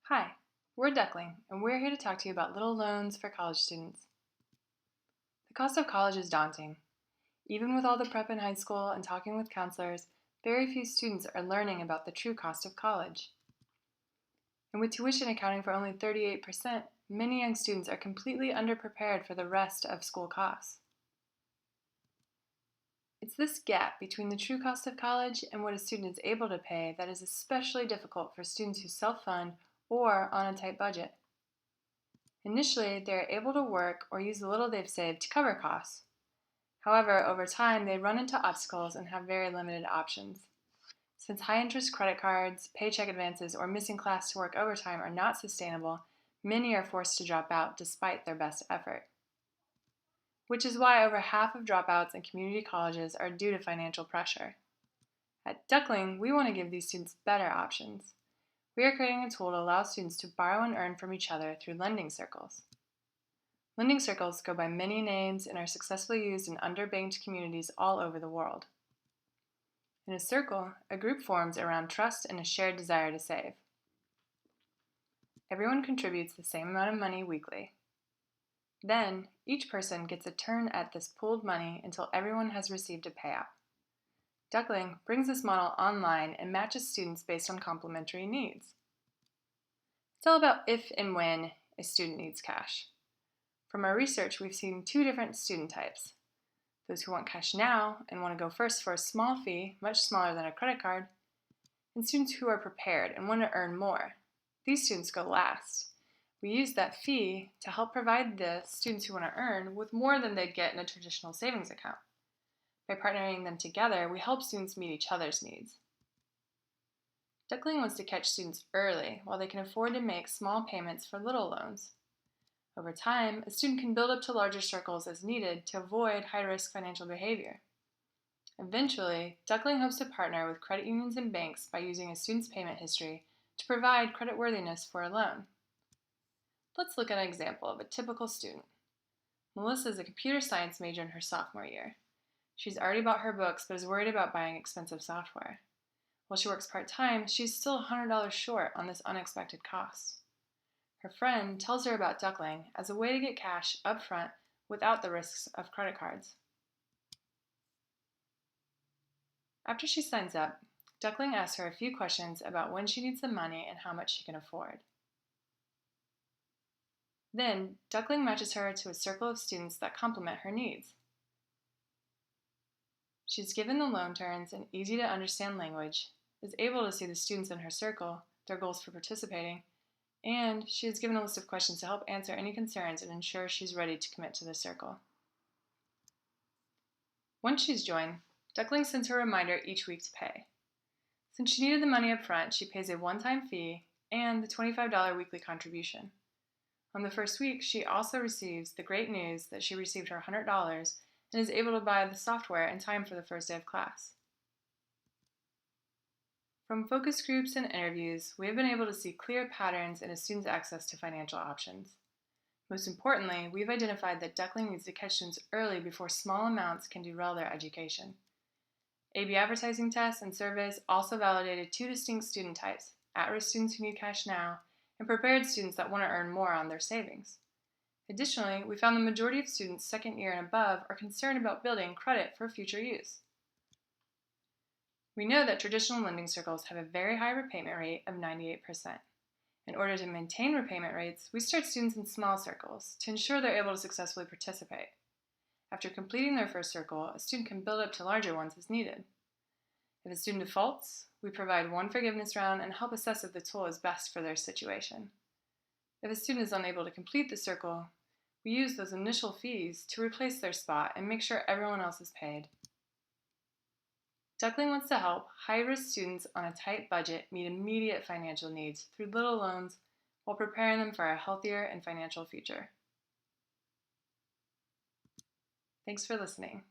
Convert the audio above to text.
Hi, we're Duckling, and we're here to talk to you about little loans for college students. The cost of college is daunting. Even with all the prep in high school and talking with counselors, very few students are learning about the true cost of college. And with tuition accounting for only 38%, many young students are completely underprepared for the rest of school costs. It's this gap between the true cost of college and what a student is able to pay that is especially difficult for students who self-fund or on a tight budget. Initially, they are able to work or use the little they've saved to cover costs. However, over time, they run into obstacles and have very limited options. Since high-interest credit cards, paycheck advances, or missing class to work overtime are not sustainable, many are forced to drop out despite their best effort. Which is why over half of dropouts in community colleges are due to financial pressure. At Duckling, we want to give these students better options. We are creating a tool to allow students to borrow and earn from each other through lending circles. Lending circles go by many names and are successfully used in underbanked communities all over the world. In a circle, a group forms around trust and a shared desire to save. Everyone contributes the same amount of money weekly. Then, each person gets a turn at this pooled money until everyone has received a payout. Duckling brings this model online and matches students based on complementary needs. It's all about if and when a student needs cash. From our research, we've seen two different student types. Those who want cash now and want to go first for a small fee, much smaller than a credit card, and students who are prepared and want to earn more. These students go last. We use that fee to help provide the students who want to earn with more than they'd get in a traditional savings account. By partnering them together, we help students meet each other's needs. Duckling wants to catch students early while they can afford to make small payments for little loans. Over time, a student can build up to larger circles as needed to avoid high-risk financial behavior. Eventually, Duckling hopes to partner with credit unions and banks by using a student's payment history to provide creditworthiness for a loan. Let's look at an example of a typical student. Melissa is a computer science major in her sophomore year. She's already bought her books but is worried about buying expensive software. While she works part-time, she's still $100 short on this unexpected cost. Her friend tells her about Duckling as a way to get cash up front without the risks of credit cards. After she signs up, Duckling asks her a few questions about when she needs the money and how much she can afford. Then, Duckling matches her to a circle of students that complement her needs. She's given the loan terms in easy-to-understand language, is able to see the students in her circle, their goals for participating, and she is given a list of questions to help answer any concerns and ensure she's ready to commit to the circle. Once she's joined, Duckling sends her a reminder each week to pay. Since she needed the money up front, she pays a one-time fee and the $25 weekly contribution. On the first week, she also receives the great news that she received her $100 and is able to buy the software in time for the first day of class. From focus groups and interviews, we have been able to see clear patterns in a student's access to financial options. Most importantly, we've identified that Duckling needs to catch students early before small amounts can derail their education. A/B advertising tests and surveys also validated two distinct student types: at-risk students who need cash now, and prepared students that want to earn more on their savings. Additionally, we found the majority of students second year and above are concerned about building credit for future use. We know that traditional lending circles have a very high repayment rate of 98%. In order to maintain repayment rates, we start students in small circles to ensure they're able to successfully participate. After completing their first circle, a student can build up to larger ones as needed. If a student defaults, we provide one forgiveness round and help assess if the tool is best for their situation. If a student is unable to complete the circle, we use those initial fees to replace their spot and make sure everyone else is paid. Duckling wants to help high-risk students on a tight budget meet immediate financial needs through little loans while preparing them for a healthier and financial future. Thanks for listening.